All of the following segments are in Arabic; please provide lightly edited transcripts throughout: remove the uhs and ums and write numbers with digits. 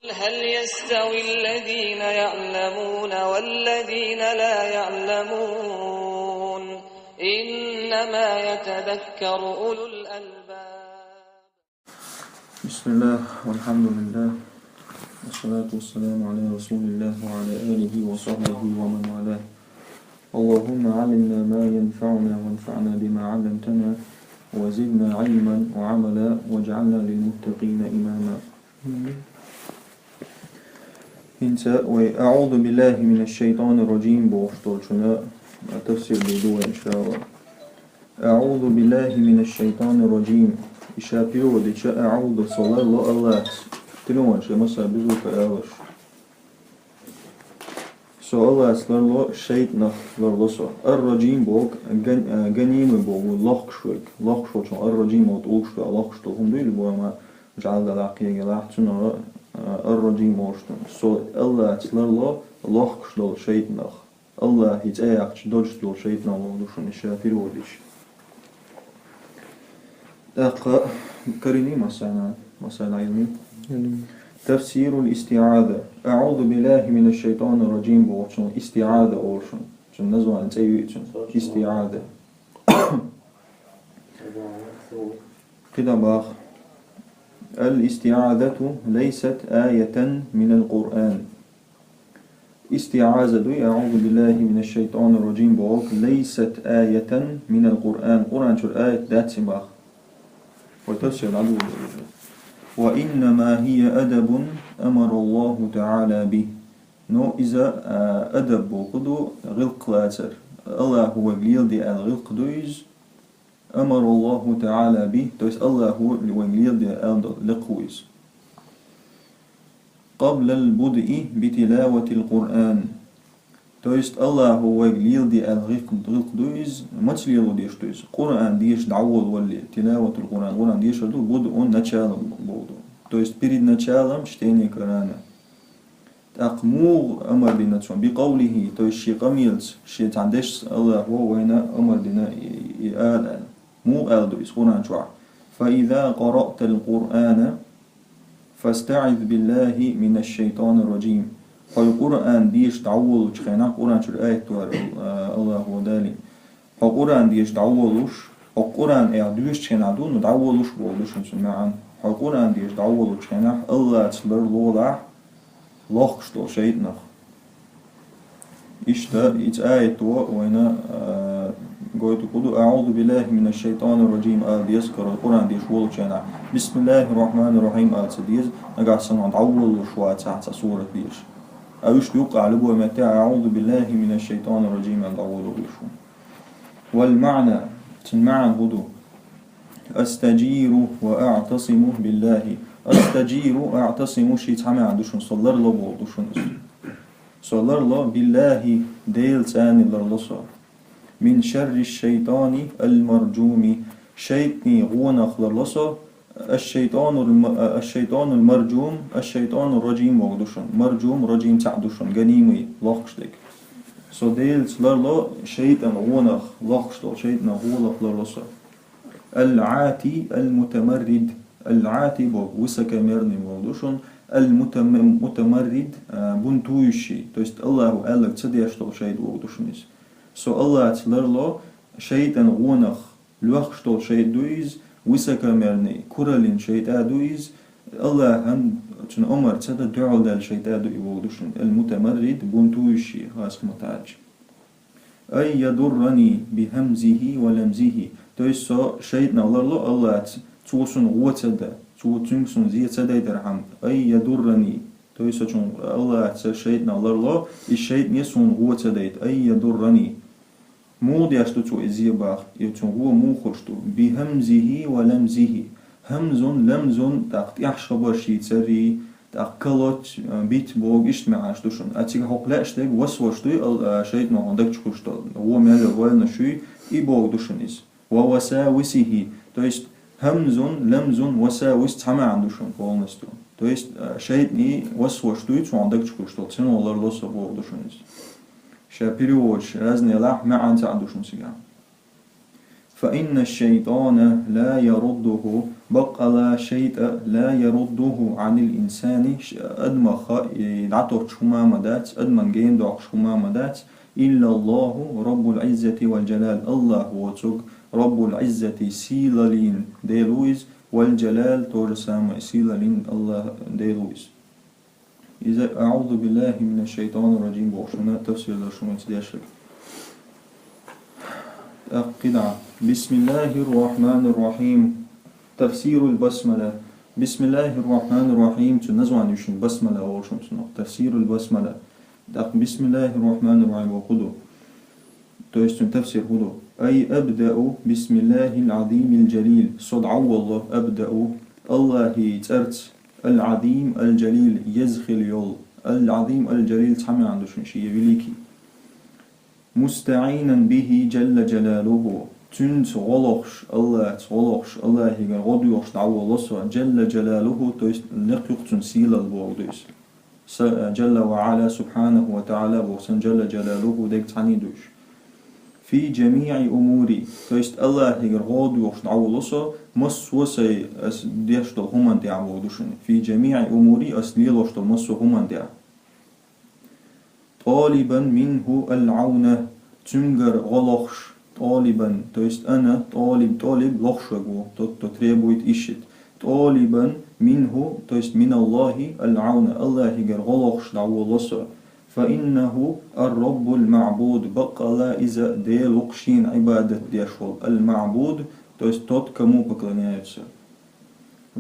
هل يستوي الذين يعلمون والذين لا يعلمون إنما يتذكر أولو الألباب. بسم الله والحمد لله والصلاة والسلام على رسول الله وعلى آله وصحبه ومن والاه. اللهم علمنا ما ينفعنا وانفعنا بما علمتنا وزدنا علما وعملا واجعلنا للمتقين إماما. أعوذ بالله من الشيطان الرجيم بوشتولشنا تفسير بدو إن شاء الله. أعوذ بالله من الشيطان الرجيم إشابيو دي أعوذ صلى الله تلوان شيء مثلا بزوك أعوش so Allah slurlo shaytna slurloso الرجيم بوك غنيم بوك لخشوك الرجيم وطولشو لخشتو هم ديل بوما جعل العقيق لحتنا الرجيم وشتون so Allah slurlo لخشتو شيطنا الله هيتأيق دوجتو شيطنا وضوشون الشافر وديش أقا كريني مسألة علمي تفسير الاستعاذة. أعوذ بالله من الشيطان الرجيم بوشون استعاذة أورشون شن نزوى عن تيويتشون استعاذة كده باخ. الاستعاذة ليست آية من القرآن. استعاذة أعوذ بالله من الشيطان الرجيم بوك ليست آية من القرآن. قرآن شو الآية ذات باخ وتفسير العدو وإنما هي أدب أمر الله تعالى به. نو إذا أدب بوقدو غلق لاتر الله هو قليل الغلق دويز أمر الله تعالى به تويس الله هو قليل الغلقويز قبل البدء بتلاوة القرآن تويس الله هو قليل الغلق دويز متليل ديش تويس قرآن ديش دعوض ولي تلاوة القرآن ديش دو بدء نتشال بودو تويس بريد نتشالم شتيني كرانا تقموغ أمر دينا بقوله تويس شي قميلت شي تعندش الله هو وين أمر دينا إآل مو آل دويس قرآن شوع فإذا قرأت القرآن فاستعذ بالله من الشيطان الرجيم. فالقرآن ديش تعوض شخينا قرآن شو الآية الله هو دالي فالقرآن ديش تعوضوش القرآن دوش شخينا دون تعوضوش بولوش معا القرآن ديش تعوض شخينا الله تسلر لوضع لخشتو شيطنا إشتا آية وين قلت قدو أعوذ بالله من الشيطان الرجيم يذكر القرآن ديش ولو شخينا بسم الله الرحمن الرحيم سديز نقعد سنة تعوض شوات تحت سورة ديش أوش يوقع لبوه متى أعوذ بالله من الشيطان الرجيم الأول ويشو والمعنى تنمعنى هدو أستجير وأعتصم بالله. أستجير أعتصم شي تعمل عندوشن صلر الله بوضوشن صلر الله بالله ديل ثاني لرلصا من شر الشيطان المرجوم شيطني غونخ لرلصا الشيطان المرجوم الشيطان الرجيم وغدوشن مرجوم رجيم تعدوشن غنيمي لخشتك so ديل لرلا شيطان غونخ لخشتو شيطان غونخ لرلصا العاتي المتمرد العاتي وسك ميرني وغدوشن المتمرد بنتويشي تويست الله قالك تديشتو شيط وغدوشنيس so الله لرلا شيطان غونخ لخشتو شيط دويز وسكا مرني كورالين شيطان دويز الله هم تن عمر تدا دعو دال شيطان دو يودوشن المتمرد بنتويشي هاس متاج أي يضرني بهمزه ولمزه تويس شيطان الله توسن غوتدا توتنسن زي تدا يدرهم أي يضرني تويس الله شيطان الله الشيطان يسون غوتدا أي يضرني مود يشتو إزي باخ يتون هو مو خشتو بهمزه ولمزه همز لمز تقطيع شبرشي تسري تقلت بيت بوغ اجتماع اشتوشن اتيك حقلا اشتاق وسوشتو شيء ما عندك تخشتو هو مال الوالنا شوي اي بوغ دوشنيز ووساوسه تويست همز لمز وساوس تحمى عندوشن قولنستو تويست شيء ني وسوشتو تو عندك تخشتو تسنو الله لسا بوغ دوشنيز شابيروش رازني لاح ما عن تعدوشن سيجا فإن الشيطان لا يرده بقى شيء لا يرده عن الإنسان أدمخ يدعطر شما مدات أدمن جين دوق شما مدات إلا الله رب العزة والجلال الله هو رب العزة سيلالين ديلويز والجلال تورسام سيلالين الله ديلويز. إذا أعوذ بالله من الشيطان الرجيم وشنا تفسير لشما تداشك قدعة. بسم الله الرحمن الرحيم. تفسير البسملة. بسم الله الرحمن الرحيم تنزوان يشن بسملة أو شمسنا تفسير البسملة. بسم الله الرحمن الرحيم وخذو تويستن تفسير خذو أي أبدأ بسم الله العظيم الجليل صدع الله أبدأ الله ترت العظيم الجليل يزخل يول العظيم الجليل تحمي عنده شيء بليكي مستعينا به جل جلاله تن تغلقش الله هيك غدوش دعوة الله جل جلاله تويست لقيقتن سيل البوغدوس جل وعلا سبحانه وتعالى بوسن جل جلاله ديك تعني دوش في جميع أموري تويست الله هيك غدوش دعوة الله مس وسي ديشتل همان دعوة دوشن في جميع أموري أسليلوش مس همان دعوة طالبا منه العونة تنجر غلخش طالبا تويست أنا طالب لخشقو تتريبويت إشت طالبا منه تويست من الله العونة الله يجر غلخش دعوة الله فإنه الرب المعبود بقى لا إذا دي لقشين عبادة ديشول المعبود تويست توت كمو بقلنياتس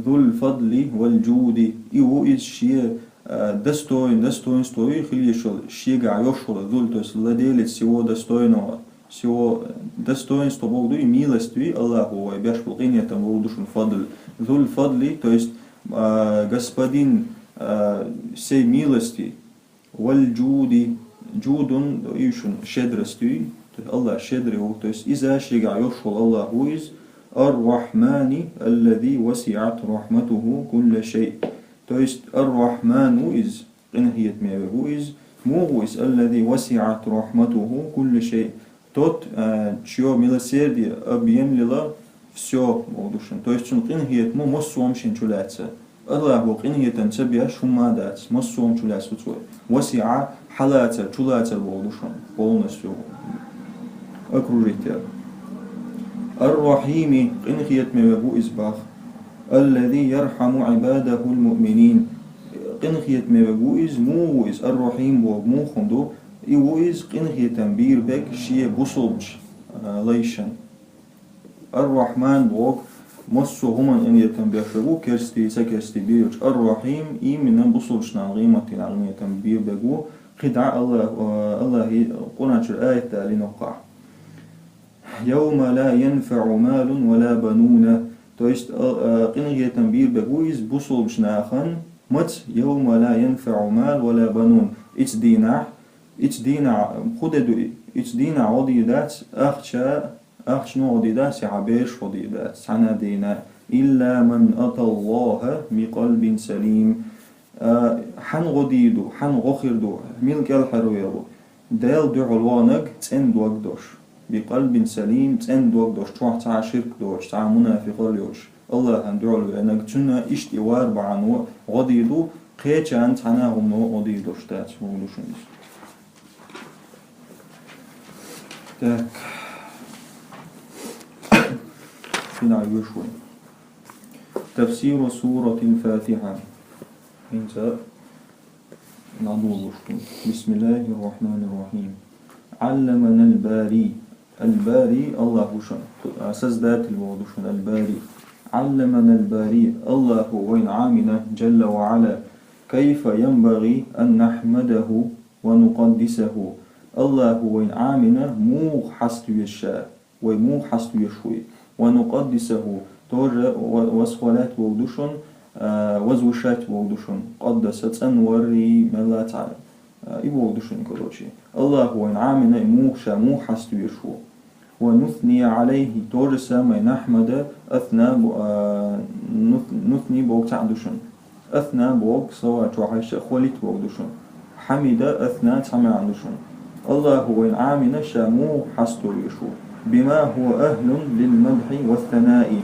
ذو الفضل والجود إيو إز شيء دستوين ستوي خليشول شيء عيوشول ذول تويست لديلت سوى دستوينو سوى دستوين ستوبودو ميلستوي الله هو بيش بلقينية تنبودوش الفضل ذو الفضل تويست господин سي ميلستي والجود جودن يشون شدرستوي الله شدري هو تويست إذا شيء عيوشول الله هو إز الرحمن الذي وسعت رحمته كل شيء تويست الرحمن إز قنهية ميوه إز مو إز الذي وسعت رحمته كل شيء توت شيو ميلسيردي أبين للا всё молдушен تويست شن قنهية مو مصوم شن شلاتسا الله هو قنهية تنسبيا شمادات مصوم شلاتسا وسع حلاتسا شلاتسا молдушен полностью окружитель الرحيم قنهية ميوه إز باخ الذي يرحم عباده المؤمنين قنخية مبويز مويز الرحيم ومو خندو إيويز قنخية تنبير بك شيء بصلج ليشن الرحمن بوك مصو هما إن يتنبير شبو كرستي سكرستي بيوش الرحيم إيمنا بصلج نعلمة نعلمة تنبير بكو قدع الله قناة الآية لنقع يوم لا ينفع مال ولا بنون تويست قنغية تنبير بقويز بوصل بشناخن مت يوم لا ينفع مال ولا بنون اتس دينا خددو اتس دينا عضيدات أخشنو عضيدات عبيش عضيدات سعنا دينا إلا من أتى الله بقلب سليم حن غديدو حن غخردو ملك الحرويرو ديل دعوانك تن دوغدوش بقلب سليم تن دوغدوش توح تاع شرك دوش تاع منافق ليوش الله هندعو لأنك تنا اشتوار بعنو غديدو قيتشان تعناهم نو غديدوش تاعت مولوشنس تاك فينا يوشوي تفسير سورة الفاتحة انت نعدو بسم الله الرحمن الرحيم علمنا الباري الله شن أساس ذات الموضوع شن الباري علمنا الباري الله وين عامنا جل وعلا كيف ينبغي أن نحمده ونقدسه الله وين عامنا مو حست يشاء ومو حست يشوي ونقدسه توجه وصفات وودشن وزوشات وودشن قدست أنوري ملا تعالى يبودشن كروشي الله وين عامنا مو حست يشوي ونثني عليه تورسا ما نحمد أثنى نثني بوك تعدشن أثنى بوك سواء توحيش خوليت بوكدشن حمد أثنى تعمى عندشن الله وين عامنا شامو حستو يشو بما هو أهل للمدح والثناء.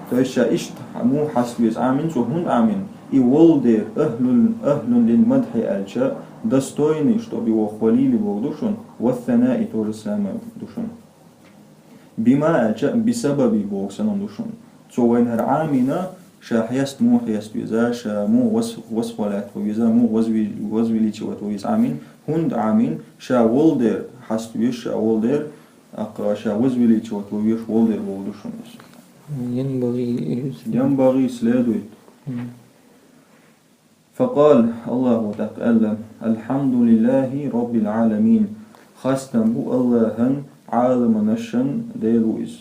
То есть ишт му хасвиз амин со хун амин. И волдер أهل للمدح альча достойный, чтобы его хвалили Бог душон, والثناء то же самое душон. بما альча بسبب Бог санон душон. So when her amina شا حيست مو حيست ويزا شا مو وصف ولات ويزا مو وزويليتش ويز عامين هند عامين شا ولدر حست ويش شا ولدر أقرا شا وزويليتش ويش ولدر بولدوشونس ينبغي سلادويت. فقال الله تعالى الحمد لله رب العالمين خاستم بو الله عالم نشن ديلويز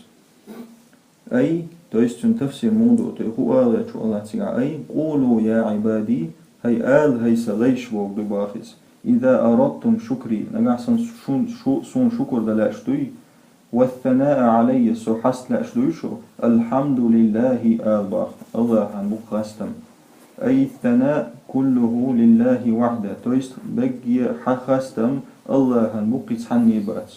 أي то есть он تفسير موضوع هو الله شو الله تعالى أي قولوا يا عبادي هي هي سليش وق بباخس إذا أردتم شكري نجحسن شون شكر دلاشتوي والثناء علي سو حس لاشتوي شو الحمد لله باخ الله عن بخاستم أي الثناء كله لله وحده то есть بقي حخاستم الله عن بقيت حني بات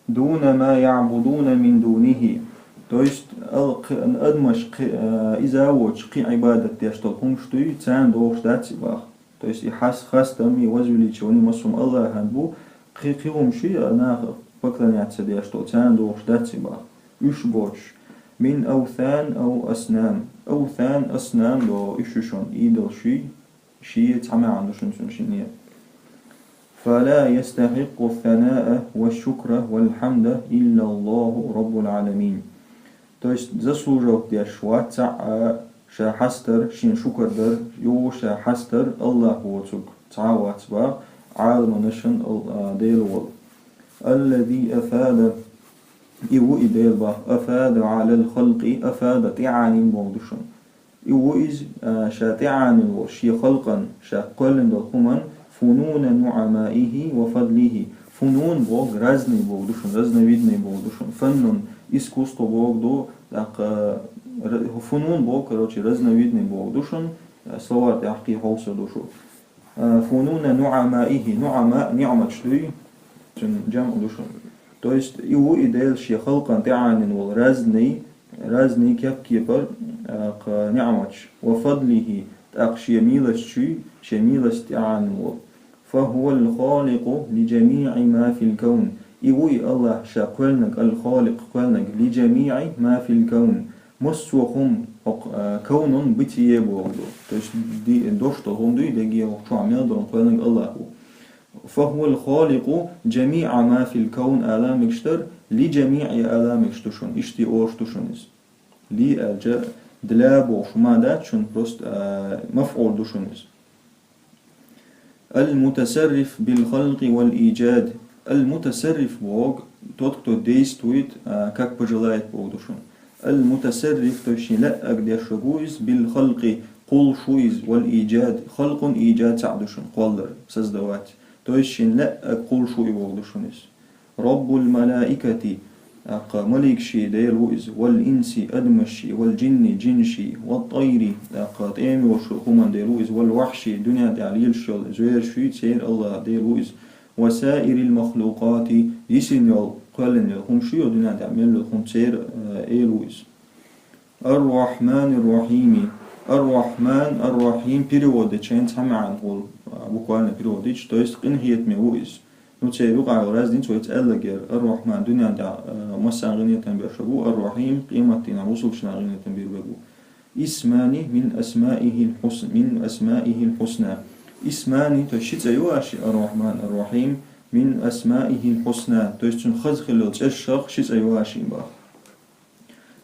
دون ما يعبدون من دونه то есть أدمش إذا وش قي عبادة يشتغلون شتوي تان دوش داتي باخ то есть يحس خاستم يوزولي شوني مسلم الله هنبو قيقيهم شيء أنا بكرنيات سدي يشتغل تان دوش داتي باخ إيش بوش من أوثان أو أصنام أوثان أصنام دو إيشون إيدل شيء تعمل عنده شنية فلا يستحق الثناء والشكر والحمد إلا الله رب العالمين. То есть заслужил der шваца ша хастер шин шукр дер ё ша хастер Аллах воцук تعوات با عالم نشن ديلول الذي أفاد إيو إديل با أفاد على الخلق أفاد تعاني بودشن إيو إز شا تعاني وشي خلقا شا قلن دلخمن فنون نعمائه وفضله فنون بوغ رزني بوغ دوشن رزنويدني بوغ دوشن فنون искусство бог до так фунун бог короче разновидный бог душон слова тахки холса душу фунуна нуамаихи нуама ни'мат шлюй джам душон то есть его идея ши халкан таанин вол разный как кипр ни'мат ва фадлихи так ши милость таанин вол فهو الخالق لجميع ما في الكون إيوي الله شاقلنك الخالق قلنك لجميع ما في الكون مسوهم كون بتيه بوغدو تش دي دوشتو هم دي دي وقتو عميل دون قلنك الله فهو الخالق جميع ما في الكون آلام اشتر لجميع آلام اشتشون اشتي اوشتشونيز لي الجا دلابو شما دات شون بروست مفعول دوشونيز المتصرف بالخلق والإيجاد المتصرف Бог, тот, кто действует, как пожелает Бог душон. المتصرف то есть لا أقدر شغويز بالخلق قل شويز والإيجاد خلق إيجاد سعدشون قلر سزدوات то есть لا قل شوي Бог دушونيز رب الملائكة ملك شي ديلويز والإنس أدمشي والجن جنشي والطير طيمي وشخوما ديلويز والوحشي دنيا تعليل شل زوير شوي تسير الله ديلويز وسائر المخلوقات يسن يل قلن هم شيء دنيا تعمل هم تسير إيلويز الرحمن الرحيم الرحمن الرحيم period change هم عن هول بقولنا period то есть قنهيت ميويز نوتسي بقى رازدين سويت ألجر الرحمن دنيا دا مسا غنية تنبيرشبو الرحيم قيمتنا وصوبشنا غنية تنبيربو اسماني من أسمائه الحسنى اسماني تشيت أيواشي الرحمن الرحيم من أسمائه الحسنى تشتن خزخلو تششخ شيت أيواشي باخ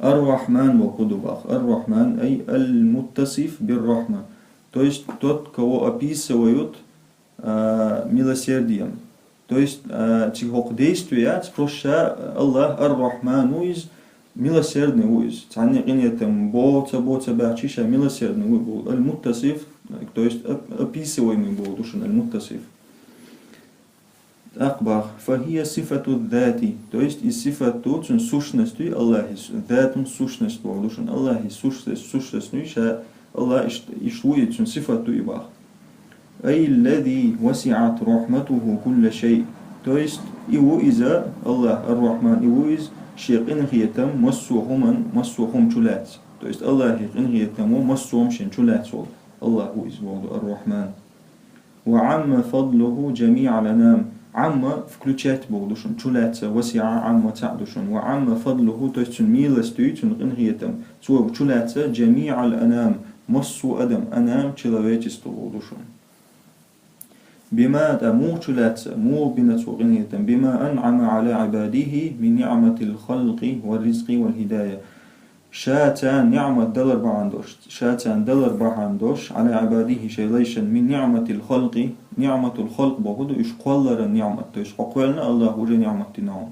الرحمن وقدو باخ الرحمن أي المتصف بالرحمة تشت تот кого описывают милосердием. То есть, тихок действия, спроша Аллах Ар-Рахману из милосердный уиз. Цани гинетам боца бахчиша милосердный уиз. Аль-Муттасиф, то есть описываемый был душен, Аль-Муттасиф. Акбар, фахия сифату дати, то есть из сифату сущностью Аллахи, датун сущность был душен, Аллахи сущностью, ша Аллах ишлует сифату ибах. أي الذي وسعت رحمته كل شيء То есть его иза Аллах Ар-Рахман его из шех инхиетам массухум чулец. То есть Аллах инхиетам массухум шен чулец. Аллах из воду Ар-Рахман. وعم فضله جميع الأنام عم включать богдушун чулятся васиа амма ta'душун ва амма фадлуху то есть милостью инхиетам цу чулятся جميع الأنام массу адам анам человечество богдушун بما تمو چلاتس مو بنتوغنية بما أنعم على عباده من نعمة الخلق والرزق والهداية شاتان نعمة دلر بعندوش شاتان دلر بعندوش على عباده شيليشن من نعمة الخلق نعمة الخلق بهدو إش قولر النعمة تيش قولنا الله وجه نعمة نعم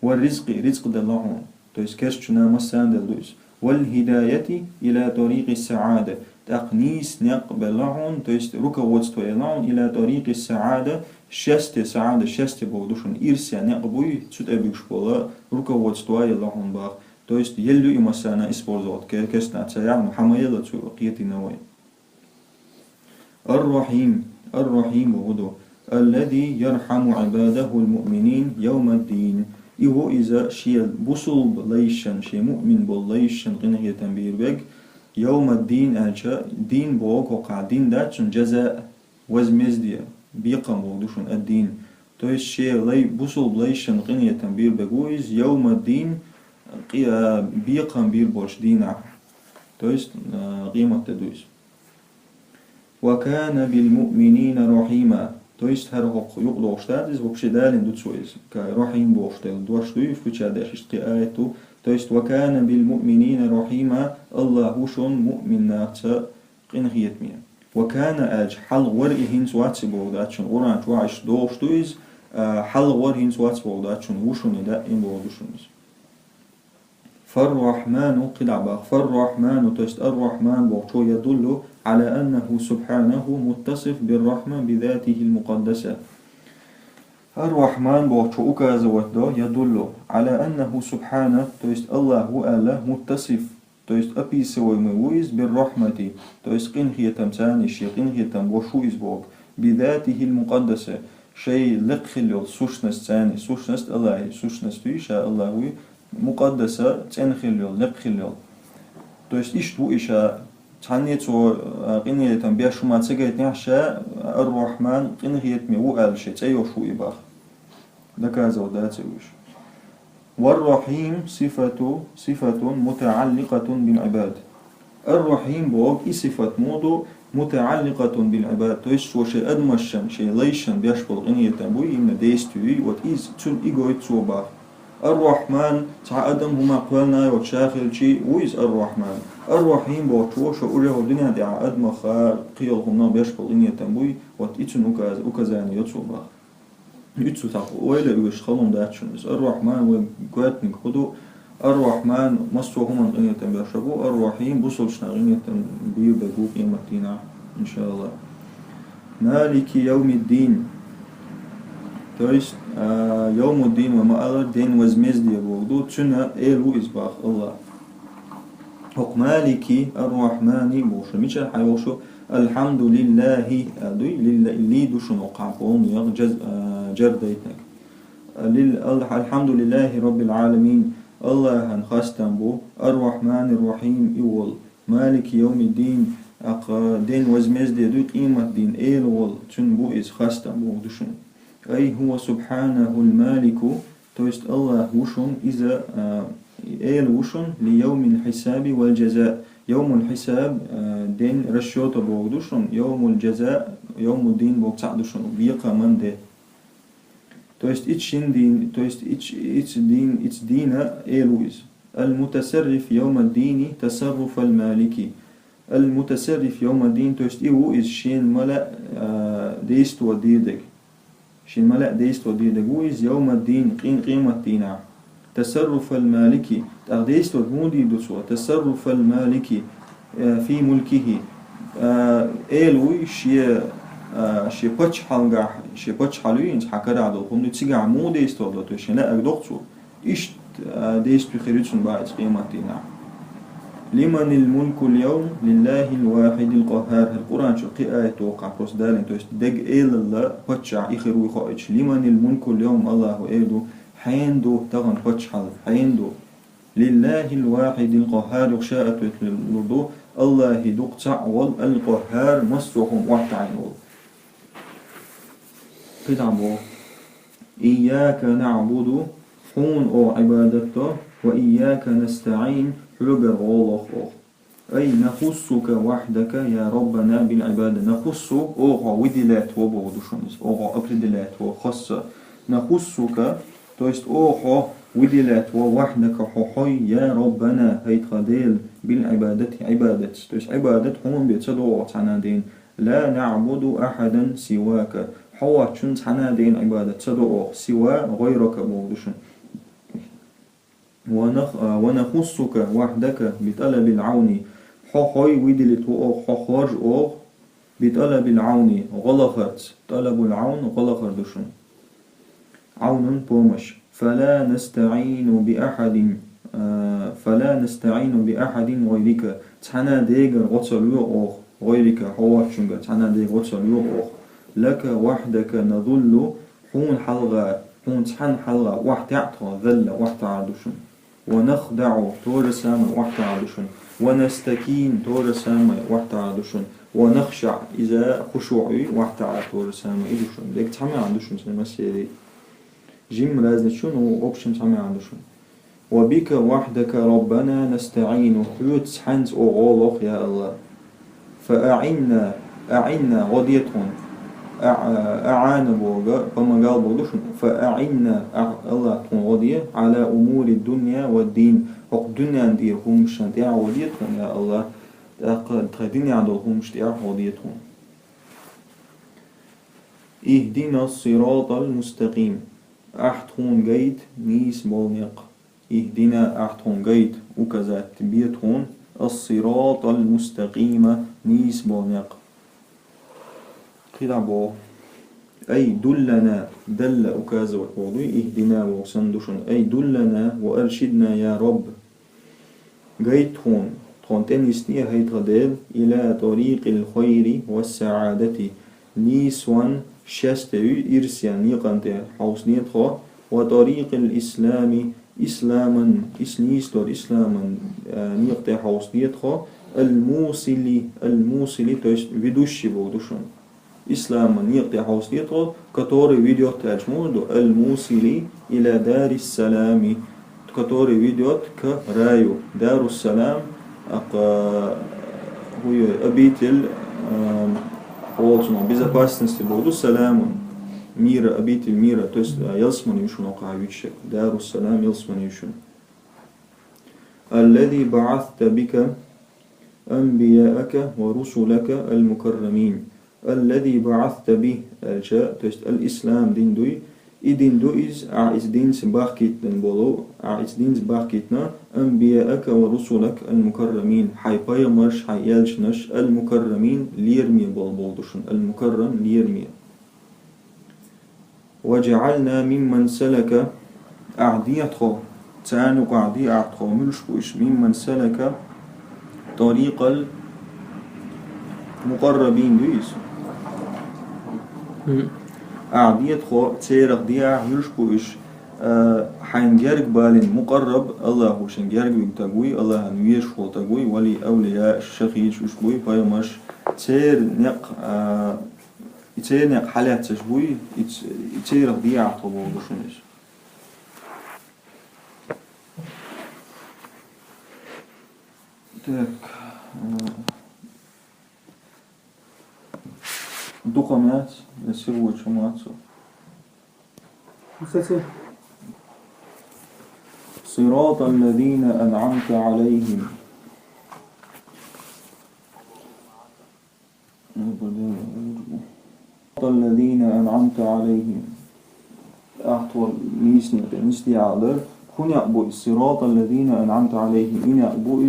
والرزق رزق دلهم تيش كرشنا مسان دلوش والهداية إلى طريق السعادة تقنيس نقبلهم تيست ركا واتستويلهم إلى طريق السعادة سعادة شست بودوشن إرسيا نقبوي تسود أبيكش بولا ركا واتستويلهم باق تيست يلو إمسانا إسبورزوت كيسنا تسيان محميلة قيتي نوي الرحيم بودو الذي يرحم عباده المؤمنين يوم الدين إيهو إذا شيء بوصل بليشن شيء مؤمن بليشن قنية تنبير بك يوم الدين أجا دين بوق وقع دين داتشن جزاء وزمزدية بيقام بوغدوشن الدين تويس شيء لي بوصل بليشن قنية تنبير بقويز يوم الدين بيقام بير بوش دينا تويس قيمة تدويس وكان بالمؤمنين رحيما تويس هرهق يقضو اشتادز وبشدال دوتسويز كرحيم بوشتل دوشتوي فوشادش اشتقايتو تويست وكان بالمؤمنين رحيما الله شون مؤمنات قنخيت ميا وكان أج حل ورئهن سواتس بوداتشون وران توعش دوشتويز حل ورهن سواتس بوداتشون وشون دائم بودوشونز فالرحمن قدعبا فالرحمن تويست الرحمن بوشو يدل على أنه سبحانه متصف بالرحمة بذاته المقدسة الرحمن بوشو أكازوتو يدل على أنه سبحانه تويست الله هو الله متصف تويست أبي سوي مويز بالرحمة تويست قنخية تمساني شي قنخية تموشو إزبوك بذاته المقدسة شيء لقخلو سوشنس تاني سوشنس الله سوشنس تويشا الله مقدسة تنخلو لقخلو تويست إشتو إشا تعنيتو قنية تنبيشو ما تسجيت نعشا الرحمن قنخية ميو ألشي تيوشو إباخ دكازو داتيوش والرحيم صفة متعلقة بالعباد الرحيم بوغ إي صفة مودو متعلقة بالعباد تويش وشي أدمشن شي ليشن بيشبل غنية تنبوي إن ديستوي وإيز تون إيغوي تسوباخ الرحمن تع أدم هما قولنا وتشاخل شي ويز الرحمن الرحيم بوغ شو أريه الدنيا دي أدمخ قيلهم بيشبل غنية تنبوي وإيتون أكازاني يتسوباخ يتسو تاقو ويلا يوش خلون داتشنز الرحمن وقواتنك خدو الرحمن مصو هما غنية بيشبو الرحيم بوصلشنا غنية بيو بقو قيمتنا إن شاء الله مالك يوم الدين تويست يوم الدين وما أغر دين وزمزدي بوغدو تشنا إيلو إزباخ الله حق مالكي الرحمن بوشو ميشا حيوشو الحمد لله أدوي لله دوشن وقعبون يغ جرديتك الحمد لله رب العالمين الله هنخاستن بو الرحمن الرحيم إول مالك يوم الدين دين وزمزد يدوي قيمة دين إيل وول تن بو إز خاستن بو دوشن أي هو سبحانه المالك تويست الله وشن إذا إيل وشن ليوم الحساب والجزاء يوم الحساب دين رشوت بوغدوشن يوم الجزاء يوم الدين بوغتعدوشن بيقى من ده تويست إتشين دين تويست إتش دين إيلويز المتصرف يوم الدين تصرف المالكي المتصرف يوم الدين تويست إيويز شين ملأ ديست وديدك شين ملأ ديست وديدك ويز يوم الدين قيمة دينا تصرف المالكي تغديست ودمودي دوسوا تصرف المالكي في ملكه إيلوي شي بتش حلقة شي بتش حلوين حكر عدو هم نتيجة مو ديست ولا توشين لا أقدرتو إيش ديست بخيرتون بعد قيمتنا لمن الملك اليوم لله الواحد القهار. القرآن شو قراءة توقع بروس دالين توست دق إيل الله بتشع إخر وخائج. لمن الملك اليوم الله إيدو حيندو تغن بتشحل حيندو لله الواحد القهار يخشاء للردو الله دوق تعول القهار مصرهم وحتعينول قدامو إياك نعبد حون أو عبادته وإياك نستعين حلوبر غولخ أي نخصك وحدك يا ربنا بالعبادة. نخصك أوغا ودلات وبغدوشنس أوغا أبردلات وخص نخصك تويست أوغا ودلات ووحدك حوحي يا ربنا هيت خديل بالعبادة عبادة تويست عبادة هم بيتصدوا عنادين لا نعبد أحدا سواك حوات شنت عنادين عبادة تصدوا سوى غيرك بغدوشن ونخصك وحدك بطلب العون حوحي ودلت وحوحاج أوغ بطلب العون غلخت طلب العون غلخر دشن عون بومش فلا نستعين بأحد غيرك تحنا ديغر غتسلو أوغ غيرك حوات شنغ تحنا ديغر غتسلو أوغ لك وحدك نظل حون حلغة حون تحن حلغة وحتعطى ذل وحتعدشن ونخدع تور سامة وحتعدشن ونستكين تور سامة وحتعدشن ونخشع إذا خشوعي وحتعد تور سامة إدشن ديك تحمي عندشن سنمسيري جيم رازنشون وأوبشن تحمي عندشن وبك وحدك ربنا نستعين حيوت حنز أغولخ يا الله فأعنا غديتهم أعان بوغا بما قال بودوشن فأعنا الله تون غدية على أمور الدنيا والدين حق الدنيا نديرهم شنتيع غديتهم يا الله الدنيا عندهم شتيع غديتهم اهدنا الصراط المستقيم أحتون جيد نيس بولنيق اهدنا أحتون جيد وكذا تبيتهم الصراط المستقيم نيس بولنيق قلعبو أي دلنا دل أكاز والوضوء اهدنا وسندشن أي دلنا وأرشدنا يا رب جيت هون تنستي هيت غديل إلى طريق الخير والسعادة نيسوان شستوي إرسيان يقنتي حوصنيتها وطريق الإسلام إسلاما إسنيستور إسلاما نيقتي حوصنيتها الموصل تويست فيدوشي بودوشن إسلاما يقطع حوصيته كتوري فيديو تاجمود الموصلي إلى دار السلام كتوري فيديو كرايو دار السلام هو أبيتل قولتنا безопасности بودو سلام ميرا أبيتل ميرا توست يلسمن يشون وقع دار السلام يلسمن يشون الذي بعثت بك أنبياءك ورسلك المكرمين الذي بعثت به الجاء توست الإسلام دين دوي إدين دويز أعز دين سباحكيتن بولو أعز دين سباحكيتنا أنبياءك ورسلك المكرمين حي بايمرش حي يلشنش المكرمين ليرمي بولدوشن المكرم ليرمي وجعلنا ممن سلك أعديته تانو قعدي أعطخو ملشبوش ممن سلك طريق المقربين دويز أعديت خو تيرق ديا يشبوش حنجرق بالين مقرب الله هو شنجرق بيتقوي الله نويش هو تقوي ولي أولياء الشخيش وشبوي بايمش تير نق حالات تشبوي تيرق ديا عطبو بشونش تك دقمات يسوي شماتو صراط الذين أنعمت عليهم صراط الذين أنعمت عليهم أعطوا نسني عادر كن أبو الصراط الذين أنعمت عليهم إن أبو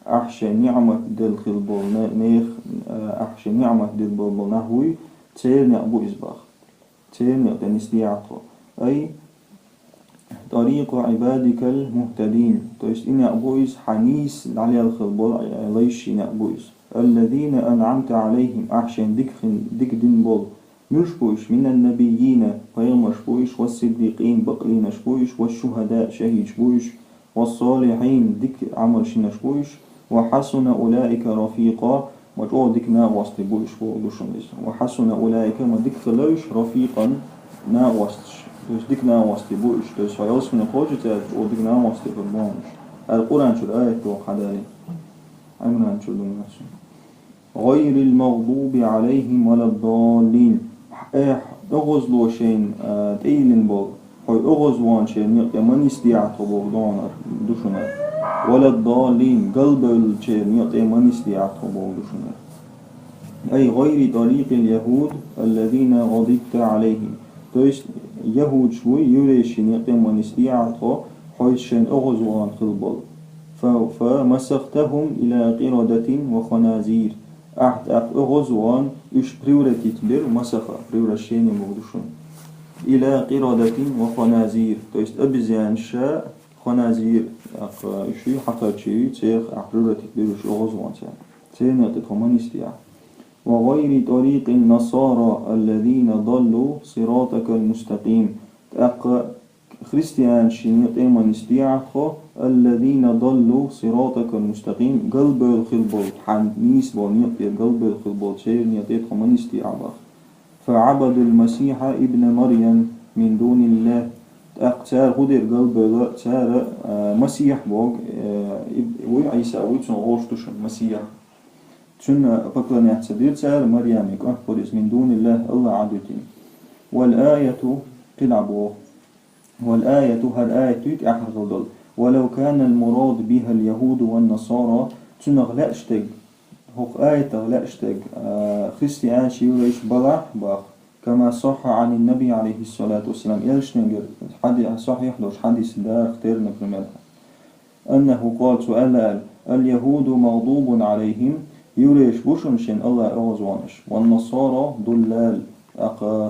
أحشى نعمة دل خلبول نيخ أحشى نعمة دل بول نهوي تير نأبو إزباخ تير نأتنسدي عطو أي طريق عبادك المهتدين تويست إن أبويس حنيس على الخلبول ليش إن أبويس الذين أنعمت عليهم أحشن دك دين بول مشبوش من النبيين غير مشبوش والصديقين بقلين شبوش والشهداء شهيد شبوش والصالحين دك عمل شنشبوش وحسن أولئك رفيقا وجو دك نا وسط بوش وحسن أولئك ما دك خلوش رفيقا نا وسط Dus dik na was die boos. Dus hij was van een grootje tijd, of dik na was die verbonden. القرآن شو الآية تو حداري عمران شو دونس غير المغضوب عليهم ولا الضالين أغز لو شين تيلين بول هاي أغز وان شين يقمن استيعته بودانر دوشنا ولا الضالين قلب الشين يقمن استيعته بودوشنا أي غير طريق اليهود الذين غضبت عليهم. То есть يهود شوي يريشين يقيمون استيعاته حيشين أغزوان خلبال فمسختهم إلى قردة وخنازير أحد أغزوان إش بريورتي تبير مسخة بريورشين مغدوشون إلى قردة وخنازير تو есть أبزيان شاء خنازير إشي حتى شيء تيخ بريورتي تبير إش أغزوان تيخ يقيمون استيعاته وغير طريق النصارى الذين ضلوا صراطك المستقيم خريستيان شين يقيمون استيعاخو الذين ضلوا صراطك المستقيم قلب الخلبول حنيس بون يقير قلب الخلبول شير يقيتهم من استيعاخ فعبد المسيح ابن مريم من دون الله تار هدر قلب تار مسيح بوغ وعيسى ويتسون غوشتوش مسيح شن بقلنا يحسدير سار مريم يكون قدس من دون الله عدوتين والآية قلعبوه والآية هالآية أحرضل ولو كان المراد بها اليهود والنصارى تنغلأشتج هق آية تغلأشتج خريستيان شيوريش بلح باخ كما صح عن النبي عليه الصلاة والسلام يلشنجر حديث صحيح لوش حديث دا اختيرنا كرمالها أنه قال سؤال اليهود مغضوب عليهم يوريش بوشنشين الله أغزوانش والنصارى ضلال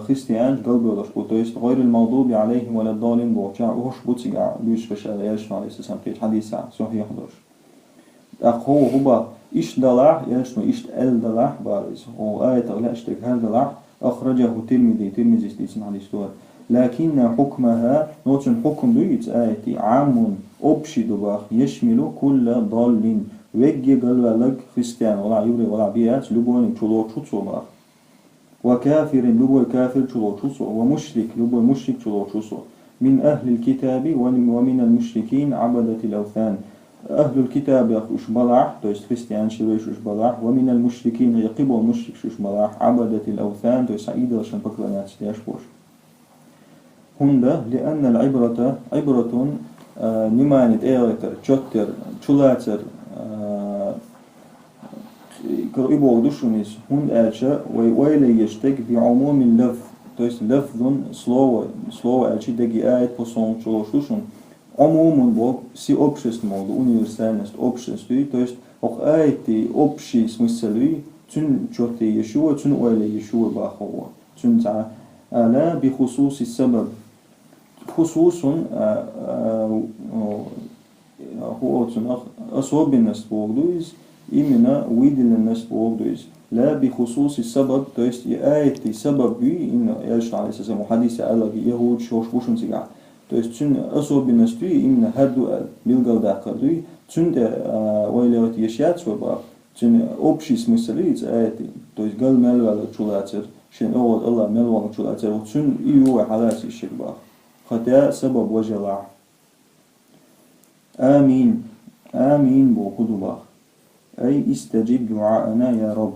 خريستيان قلبه لشبوت تويست غير المغضوب عليهم ولا الضالين بوشع وش بوتسيقع بيش بشار يلش عليه السلام قيت حديث صحيح دوش هو إيش دلع يلش إيش دلع بارز هو آية غلاشتك هل دلع أخرجه ترمذي استيسن حديث دور لكن حكمها نوتن حكم دويت آية عام أبشي دباخ يشمل كل ضالين وجه قلبك خريستيان ولا يوري ولا بيات لبون تشلو تشوتسو وكافر لبو كافر تشلو تشوتسو ومشرك لبو مشرك تشلو تشوتسو من أهل الكتاب ومن المشركين عبدة الأوثان أهل الكتاب يخش بلع تويست خريستيان شويش بلع ومن المشركين يقبل المشرك شوش بلع عبدة الأوثان تويست عيدة عشان بكرنات يشبوش هندا لأن العبرة عبرة نمانت إيرتر تشتر تشلاتر كرئبو دوشونيس هون ألشا ويلي يشتك بعموم اللفظ تويست لفظ سلو ألشي دقي آية بصون تشلوشوشون عموم بوك سي أوبشست مود universalnost أوبشستوي تويست أق آية أوبشي سمسلوي تن جوتي يشوى تن ويلي يشوى باخوة تن تع لا بخصوص السبب خصوص هو تن أصوب الناس بوغدويز إمنا ويدل الناس بوغدويز لا بخصوص السبب تويست آية سبب بي إن يلش على أساس محادثة على يهود شوش بوشن سيجع تويست تن أصوب الناس دوي إمنا هردو بيلغل داقل دوي تن دا ويلوات يشيات سوبا تن أوبشي سمسليت آية تويست قل ملوال تشولاتر شين أول الله ملوال تشولاتر وتن إيوه حلاسي الشربا خطأ سبب وجلع آمين آمين بوخدوبا أي استجب دعاءنا يا رب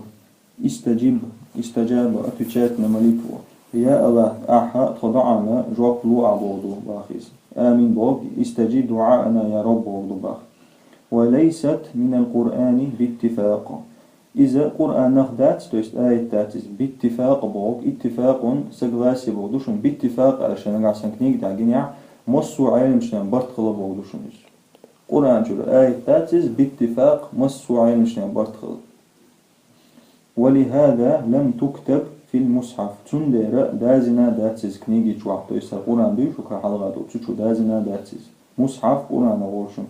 استجاب أتشاتنا ملكه يا الله أحا تضعنا جواب لو عبودو باخيس آمين بوك استجب دعاءنا يا رب بوخدوبا وليست من القرآن باتفاق إذا القرآن نخدات تويست آية تاتيز باتفاق بوك اتفاق سجلاسي بوغدوشن باتفاق عشان نقعسن كنيك داقينيع مصو عالم شنان برد خلا بوغدوشن قرآن جل آية تاتيز باتفاق مصو عالم شنان برد خلا ولهذا لم تكتب في المصحف تندر دازنا داتسز كنيجي جوحتو يسا قرآن بيشو كحلغاتو تشو دازنا داتسز مصحف قرآن غوشن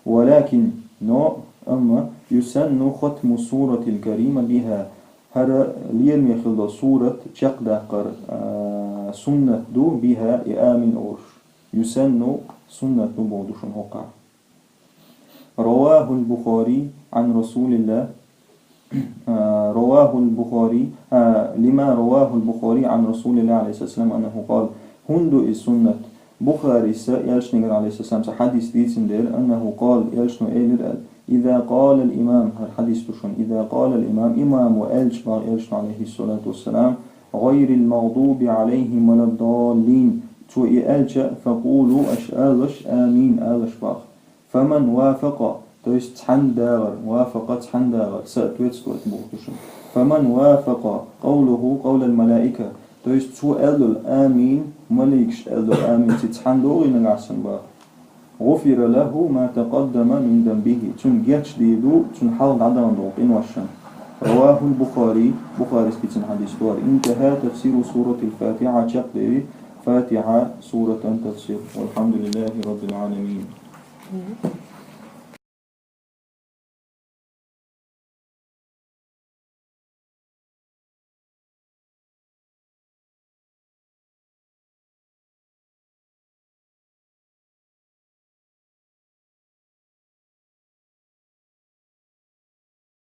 ولكن نوع أما يسن ختم سورة الكريمة بها هر ليل يخلد سورة تشقد قر سنة دو بها إآمن أورش يسن سنة دو بودشن هقع رواه البخاري عن رسول الله رواه البخاري لما رواه البخاري عن رسول الله عليه الصلاة والسلام أنه قال هندو السنة بخاري يلشنجر عليه الصلاة والسلام حديث ديتن دير أنه قال يلشنو إيلر إذا قال الإمام الحديث تشون إذا قال الإمام إمام وإلش باغ يلشنو عليه الصلاة والسلام غير المغضوب عليهم ولا الضالين تو إلش فقولوا أشآلش آمين آلش باغ فمن وافق تويست حنداغر وافق حنداغر سأتويت بوغتشون فمن وافق قوله قول الملائكة تويست شو الآمين مليكش الآمين تتحندوغي نغاسن باغ غفر له ما تقدم من ذنبه تون جاتش ديدو تون حال عدم دوقين وشن رواه البخاري بخاري سكتن حديث دوار انتهى تفسير سورة الفاتحة شقدري فاتحة سورة تفسير والحمد لله رب العالمين